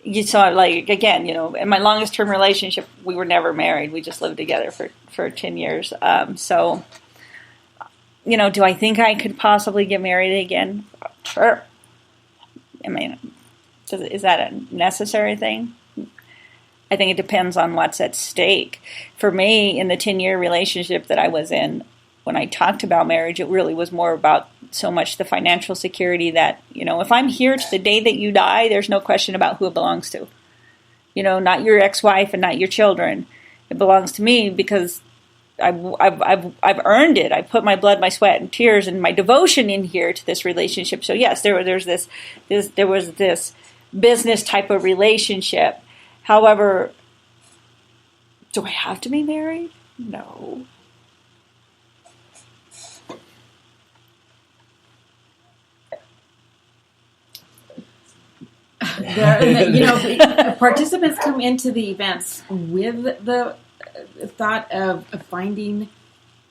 you saw, like, again, in my longest term relationship, we were never married. We just lived together for 10 years. So, do I think I could possibly get married again? Sure. I mean, is that a necessary thing? I think it depends on what's at stake. For me, in the 10-year relationship that I was in, when I talked about marriage, it really was more about so much the financial security that, if I'm here to the day that you die, there's no question about who it belongs to. Not your ex-wife and not your children. It belongs to me because I've earned it. I put my blood, my sweat, and tears, and my devotion in here to this relationship. So yes, there was this business type of relationship. However, do I have to be married? No. Participants come into the events with the thought of finding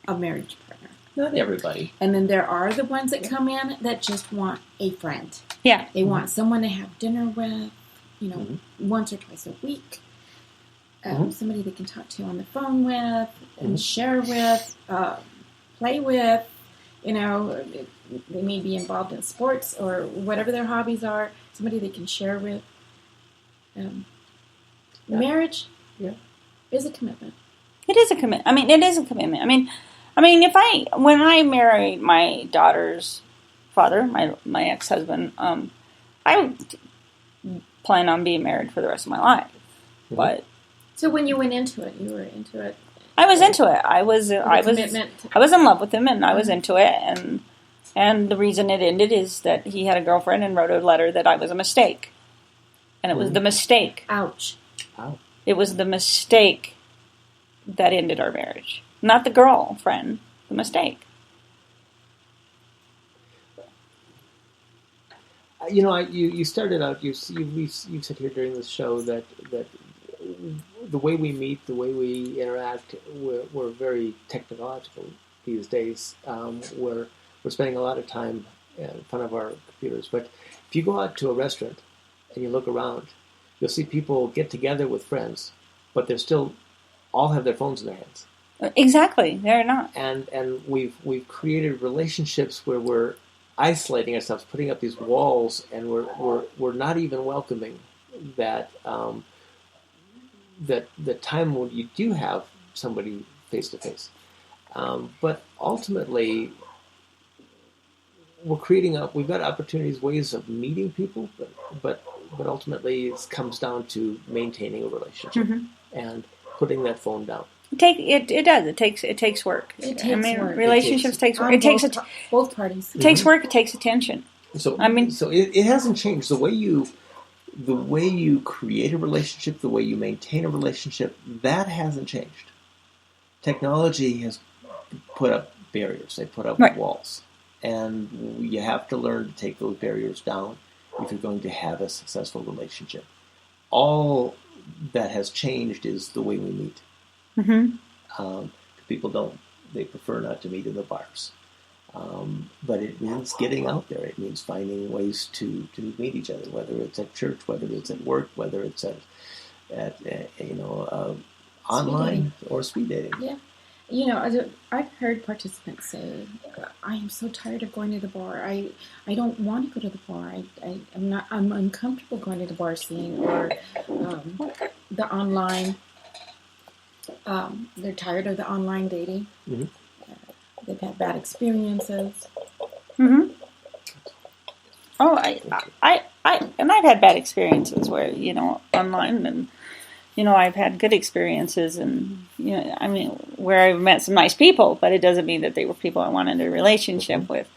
a marriage partner. Not everybody. And then there are the ones that come in that just want a friend. Yeah. They want someone to have dinner with, once or twice a week. Somebody they can talk to on the phone with and share with, play with. They may be involved in sports or whatever their hobbies are. Somebody they can share with. Marriage is a commitment. It is a commitment. I mean, it is a commitment. I mean, when I married my daughter's father, my ex-husband, I plan on being married for the rest of my life. But so when you went into it, you were into it. I was into it. I was in love with him, and I was into it. And the reason it ended is that he had a girlfriend and wrote a letter that I was a mistake, and it was the mistake. Ouch! It was the mistake that ended our marriage, not the girlfriend. The mistake. You started out. You said here during this show that the way we meet, the way we interact, we're very technological these days. We're spending a lot of time in front of our computers. But if you go out to a restaurant and you look around, you'll see people get together with friends, but they're still all have their phones in their hands. Exactly, they're not. And we've created relationships where we're isolating ourselves, putting up these walls, and we're not even welcoming that the time when you do have somebody face to face. But ultimately, we've got opportunities, ways of meeting people, but ultimately it comes down to maintaining a relationship and putting that phone down. It does. It takes work. Work. Relationships takes work. It takes both parties. It takes work. It takes attention. So it hasn't changed. The way you create a relationship, the way you maintain a relationship, that hasn't changed. Technology has put up barriers. They put up walls, and you have to learn to take those barriers down if you're going to have a successful relationship. All that has changed is the way we meet. People they prefer not to meet in the bars. But it means getting out there. It means finding ways to meet each other, whether it's at church, whether it's at work, whether it's at online or speed dating. Yeah. I've heard participants say, "I am so tired of going to the bar. I don't want to go to the bar. I'm uncomfortable going to the bar scene or the online. They're tired of the online dating. Mhm. They've had bad experiences. Mm-hmm. Oh, and I've had bad experiences where, online, and, I've had good experiences, and, where I've met some nice people, but it doesn't mean that they were people I wanted a relationship with.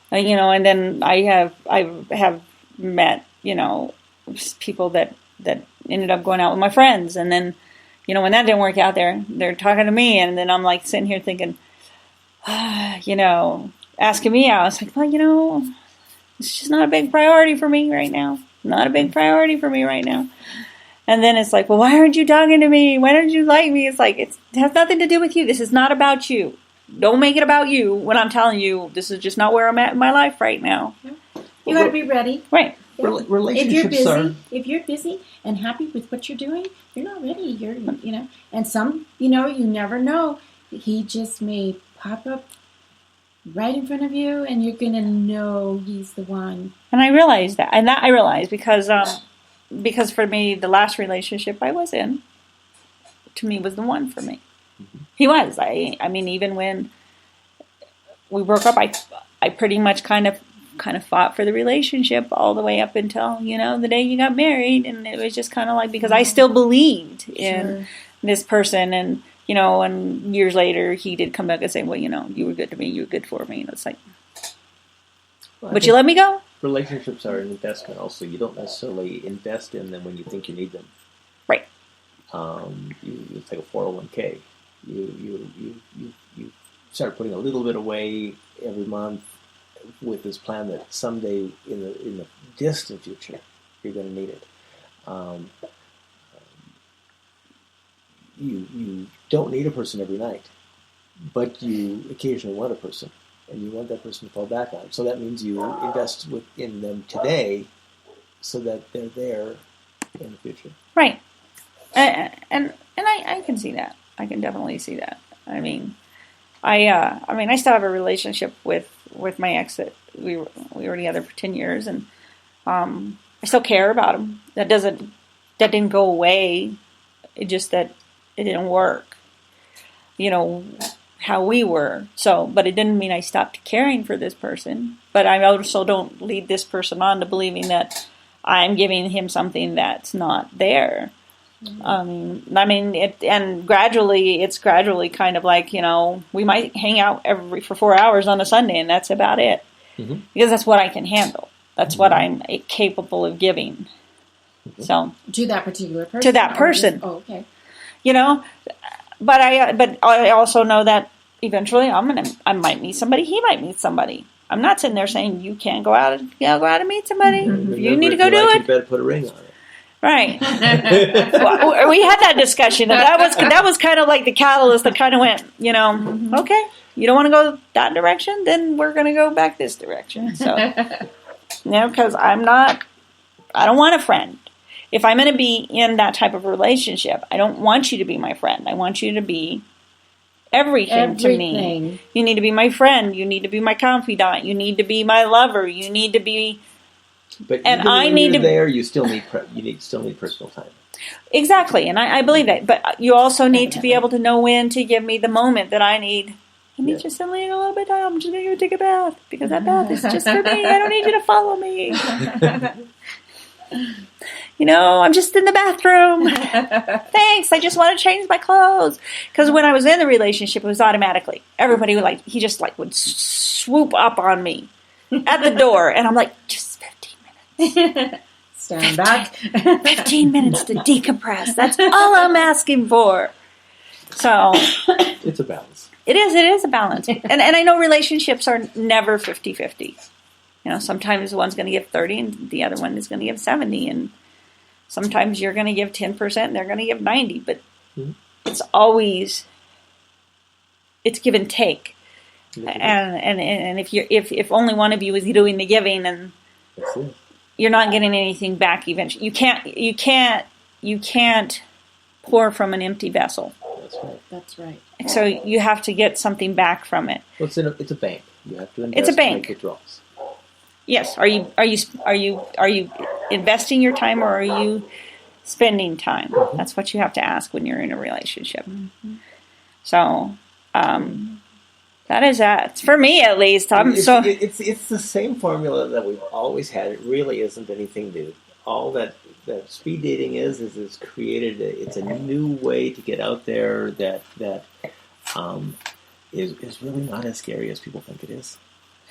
And then I have met, people that ended up going out with my friends, and then, when that didn't work out, they're talking to me, and then I'm like sitting here thinking, asking me out. It's like, well, it's just not a big priority for me right now. Not a big priority for me right now. And then it's like, well, why aren't you talking to me? Why don't you like me? It's like, it has nothing to do with you. This is not about you. Don't make it about you when I'm telling you this is just not where I'm at in my life right now. You got to be ready. Right. Yeah. Relationships If you're busy and happy with what you're doing, you're not ready. And some, you never know. He just may pop up right in front of you, and you're gonna know he's the one. And I realized that, I realized because for me, the last relationship I was in, to me, was the one for me. Mm-hmm. He was. I mean, even when we broke up, I pretty much kind of fought for the relationship all the way up until, the day you got married, and it was just kind of like, because I still believed in this person, and and years later he did come back and say, well, you were good to me, you were good for me, and it's like, but you let me go? Relationships are an investment also. You don't necessarily invest in them when you think you need them. Right. You take a 401k. You start putting a little bit away every month with this plan that someday in the distant future you're going to need it. You don't need a person every night, but you occasionally want a person, and you want that person to fall back on. So that means you invest in them today, so that they're there in the future. Right, and I can see that. I can definitely see that. I mean, I still have a relationship with my ex that we were together for 10 years, and I still care about him. That didn't go away. It just that it didn't work, how we were. So, but it didn't mean I stopped caring for this person. But I also don't lead this person on to believing that I'm giving him something that's not there. Mm-hmm. And gradually, it's kind of like, we might hang out for 4 hours on a Sunday, and that's about it. Mm-hmm. Because that's what I can handle. That's what I'm capable of giving. Mm-hmm. So to that particular person. To that person. Oh, okay. But I also know that eventually I might meet somebody. He might meet somebody. I'm not sitting there saying you can't go out and meet somebody. Mm-hmm. You need to go do it. You better put a ring on it. Right. Well, we had that discussion, and that was kind of like the catalyst that kind of went, mm-hmm. Okay, you don't want to go that direction, then we're going to go back this direction. So, because I don't want a friend. If I'm going to be in that type of relationship, I don't want you to be my friend. I want you to be everything to me. You need to be my friend. You need to be my confidant. You need to be my lover. You need to be. But you still need personal time. Exactly, and I believe that. But you also need to be able to know when to give me the moment that I need. I need just to leave a little bit of time. I'm just going to go take a bath, because that bath is just for me. I don't need you to follow me. I'm just in the bathroom. Thanks, I just want to change my clothes. Because when I was in the relationship, it was automatically. Everybody would swoop up on me at the door. And I'm like, just 15 minutes. Stand back. 15 minutes to decompress. That's all I'm asking for. So it's a balance. It is a balance. And I know relationships are never 50-50. Sometimes one's going to give 30 and the other one is going to give 70. And sometimes you're going to give 10% and they're going to give 90. But it's always, it's give and take. And if only one of you is doing the giving, and you're not getting anything back eventually. You can't pour from an empty vessel. That's right. That's right. So you have to get something back from it. Well, it's a bank. You have to invest It's a to bank. make withdrawals. Yes. Are you investing your time, or are you spending time? That's what you have to ask when you're in a relationship. So that is that for me, at least. It's the same formula that we've always had. It really isn't anything new. All that speed dating is it's created. It's a new way to get out there that is really not as scary as people think it is,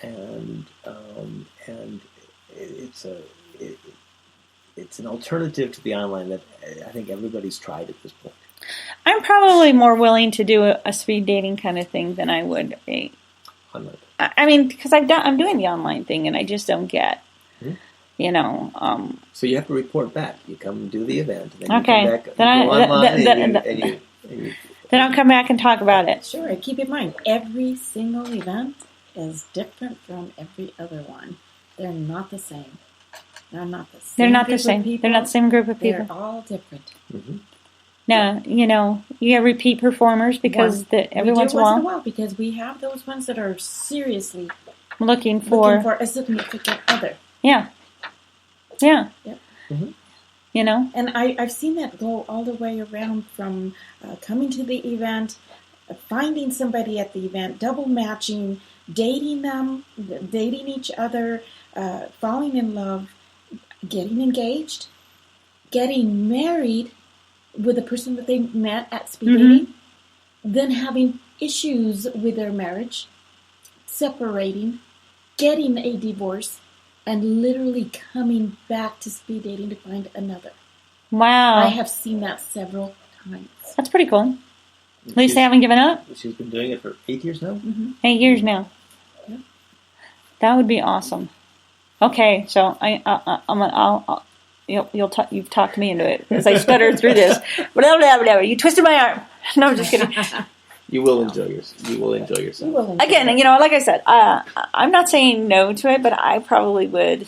and it's an alternative to the online that I think everybody's tried at this point. I'm probably more willing to do a speed dating kind of thing than I would a. Online. I mean, because I'm doing the online thing, and I just don't get. You know. So you have to report back. You come and do the event, and then Okay. you come back, Then you go online, and you Then I'll come back and talk about it. Sure. And keep in mind, every single event is different from every other one. They're not the same. They're not the same. They're not the group of same. people. They're not the same group of people. They're all different. Now, you know, you get repeat performers because every we do once in a once while because we have those ones that are seriously looking looking for for a significant other. yeah. Yep. You know, And I've seen that go all the way around from coming to the event, finding somebody at the event, double matching, dating them, dating each other, falling in love, getting engaged, getting married with the person that they met at speed dating, then having issues with their marriage, separating, getting a divorce, and literally coming back to speed dating to find another. wow, I have seen that several times. that's pretty cool. At least they haven't given up. She's been doing it for 8 years now. 8 years now. Yeah. That would be awesome. Okay, so you've talked me into it because I stuttered through this. Blah, blah, blah. You twisted my arm. No, I'm just kidding. You will enjoy yourself. You will enjoy Again, it. you know, like I said, I'm not saying no to it, but I probably would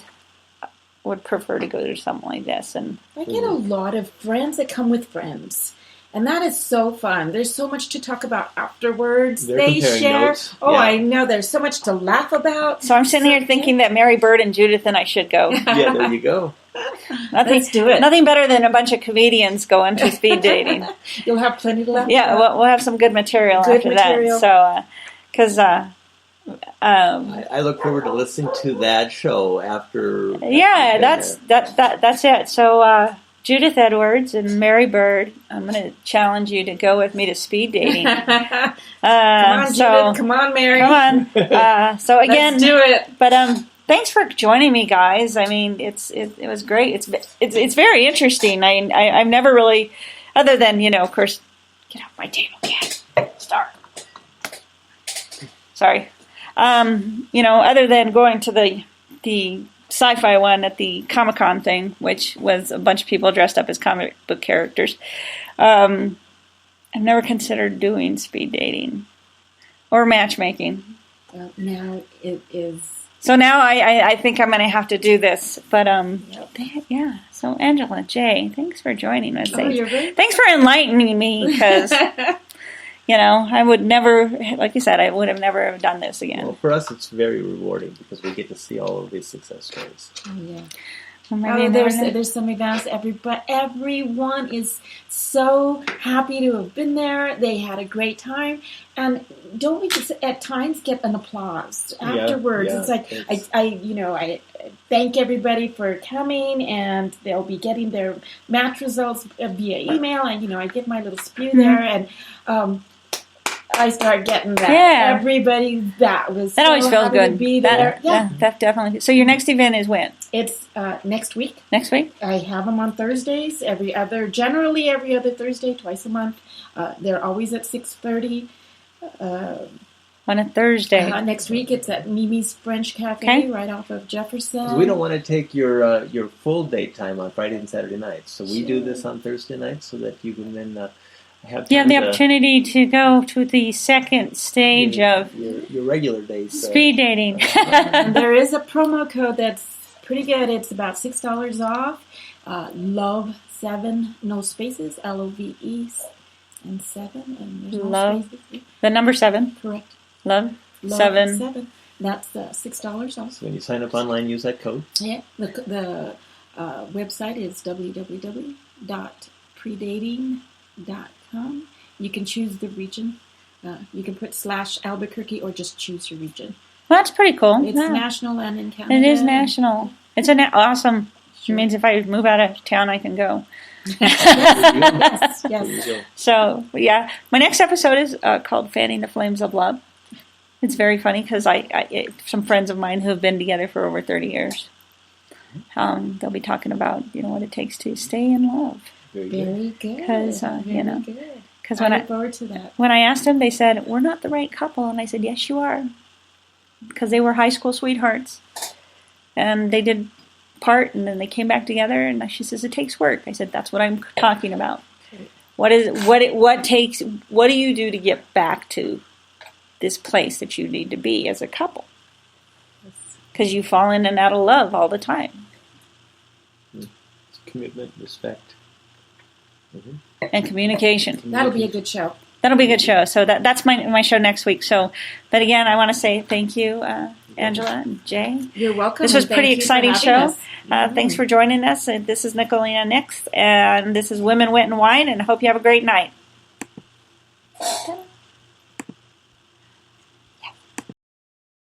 prefer to go to something like this. And I get a lot of friends that come with friends. And that is so fun. There's so much to talk about afterwards. They're They comparing share. notes. Oh, Yeah. I know. There's so much to laugh about. so I'm sitting here thinking that Mary Bird and Judith and I should go. Yeah, there you go. Let's do it. Nothing better than a bunch of comedians going to speed dating. You'll have plenty to laugh Yeah, about. we'll have some good material Good after material. that. So, because I look forward to listening to that show after. yeah, that's it. So Judith Edwards and Mary Bird, I'm going to challenge you to go with me to speed dating. Come on, Judith. Come on, Mary. Come on. So again, Let's do it. But thanks for joining me, guys. I mean, it was great. It's very interesting. I've never really, other than of course, get off my table, cat. Star. Sorry. Other than going to the sci-fi one at the Comic-Con thing, which was a bunch of people dressed up as comic book characters, I've never considered doing speed dating or matchmaking. Well, now it is. So now I think I'm going to have to do this. But yeah. So Angela, Jay, thanks for joining us. Oh, you're very. Thanks for enlightening me because I would never, like you said, I would have never done this again. Well, for us, it's very rewarding because we get to see all of these success stories. Oh, yeah. Well, maybe There's some events. Everyone is so happy to have been there. They had a great time, and don't we just at times get an applause afterwards? Yeah, it's like it's- I thank everybody for coming, and they'll be getting their match results via email, and I get my little spew there, and I start getting that. Yeah. Everybody that always so feels happy good. to be there. That definitely. So your next event is when? It's next week. Next week? I have them on Thursdays, generally every other Thursday, twice a month. They're always at 6:30. On a Thursday. Next week, it's at Mimi's French Cafe, Okay. right off of Jefferson. 'Cause we don't want to take your full date time on Friday and Saturday nights, so we do this on Thursday nights so that you can then have You have the time to- opportunity to go to the second stage of your regular days. speed dating. And there is a promo code that's pretty good. It's about $6 off. Love7, no spaces, LOVE. and 7, and there's no Love. spaces. The number 7. Correct. Love. Love 7. 7. That's $6 off. So when you sign up online, use that code. Yeah. The website is www.predating.com. You can choose the region. You can put /Albuquerque or just choose your region. Well, that's pretty cool. It's Yeah. national and in Canada. It is national. It's awesome. Sure. It means if I move out of town, I can go. Yes, yes. So, So, yeah. My next episode is called Fanning the Flames of Love. It's very funny because some friends of mine who have been together for over 30 years, they'll be talking about, what it takes to stay in love. very good. Very good. 'Cause, Very good. good. Because I look forward to that. when I asked them, they said, we're not the right couple. And I said, yes, you are. Because they were high school sweethearts. And they did part, and then they came back together, and she says, it takes work. I said, that's what I'm talking about. Okay. What do you do to get back to this place that you need to be as a couple? Because you fall in and out of love all the time. Commitment, respect. And communication. That'll be a good show. That'll be a good show. So that's my show next week. So, but again, I want to say thank you, Angela and Jay. You're welcome. This was and a pretty thank you for exciting having show. us. Thanks for joining us. This is Nicolina Nix, and this is Women, Wit, and Wine, and I hope you have a great night.